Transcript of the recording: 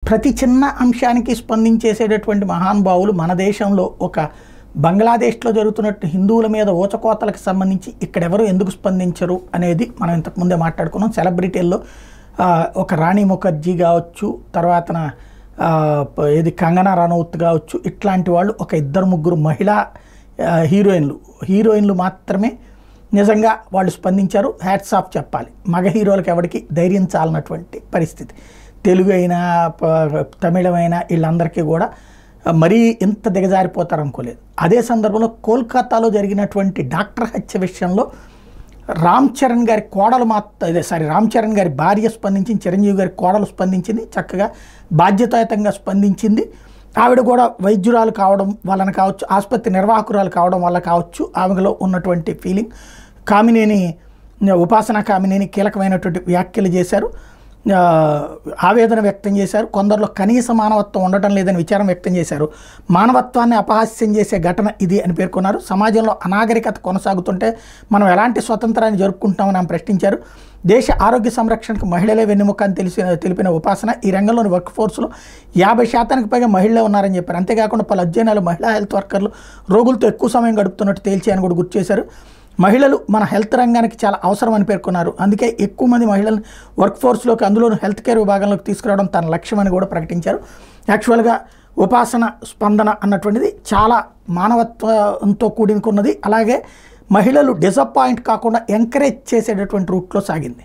ప్రతి చిన్న అంశానికి స్పందించేసేటటువంటి మహానుభావులు మన దేశంలో ఒక బంగ్లాదేశ్లో జరుగుతున్నట్టు హిందువుల మీద ఊచకోతలకు సంబంధించి ఇక్కడెవరు ఎందుకు స్పందించరు అనేది మనం ఇంతకుముందే మాట్లాడుకున్నాం. సెలబ్రిటీల్లో ఒక రాణి ముఖర్జీ కావచ్చు, తర్వాతన ఏది కంగనా రనౌత్ కావచ్చు, ఇట్లాంటి వాళ్ళు ఒక ఇద్దరు ముగ్గురు మహిళా హీరోయిన్లు మాత్రమే నిజంగా వాళ్ళు స్పందించారు. హ్యాట్స్ ఆఫ్ చెప్పాలి. మగ హీరోలకు ఎవరికి ధైర్యం చాలనటువంటి పరిస్థితి. తెలుగు అయినా తమిళమైనా వీళ్ళందరికీ కూడా మరీ ఇంత దిగజారిపోతారు అనుకోలేదు. అదే సందర్భంలో కోల్కతాలో జరిగినటువంటి డాక్టర్ హత్య విషయంలో రామ్ చరణ్ గారి భార్య స్పందించింది, చిరంజీవి గారి కోడలు స్పందించింది, చక్కగా బాధ్యతాయుతంగా స్పందించింది. ఆవిడ కూడా వైద్యురాలు కావడం వలన కావచ్చు, ఆసుపత్రి నిర్వాహకురాలు కావడం వల్ల కావచ్చు, ఆమెలో ఉన్నటువంటి ఫీలింగ్. ఉపాసన కామినేని కీలకమైనటువంటి వ్యాఖ్యలు చేశారు, ఆవేదన వ్యక్తం చేశారు. కొందరిలో కనీస మానవత్వం ఉండటం లేదని విచారం వ్యక్తం చేశారు. మానవత్వాన్ని అపహాస్యం చేసే ఘటన ఇది అని పేర్కొన్నారు. సమాజంలో అనాగరికత కొనసాగుతుంటే మనం ఎలాంటి స్వతంత్రాన్ని జరుపుకుంటామని ఆమె ప్రశ్నించారు. దేశ ఆరోగ్య సంరక్షణకు మహిళలే వెన్నెముక అని తెలిపిన ఉపాసన ఈ రంగంలోని వర్క్ ఫోర్స్లో 50% పైగా మహిళలే ఉన్నారని చెప్పారు. అంతేకాకుండా పలు అధ్యయనాలు మహిళా హెల్త్ వర్కర్లు రోగులతో ఎక్కువ సమయం గడుపుతున్నట్టు తేల్చాయని కూడా గుర్తు చేశారు. మహిళలు మన హెల్త్ రంగానికి చాలా అవసరం అని పేర్కొన్నారు. అందుకే ఎక్కువ మంది మహిళలను వర్క్ ఫోర్స్లోకి, అందులోనూ హెల్త్ కేర్ విభాగంలోకి తీసుకురావడం తన లక్ష్యమని కూడా ప్రకటించారు. యాక్చువల్గా ఉపాసన స్పందన అన్నటువంటిది చాలా మానవత్వంతో కూడుకున్నది. అలాగే మహిళలు డిసప్పాయింట్ కాకుండా ఎంకరేజ్ చేసేటటువంటి రూట్లో సాగింది.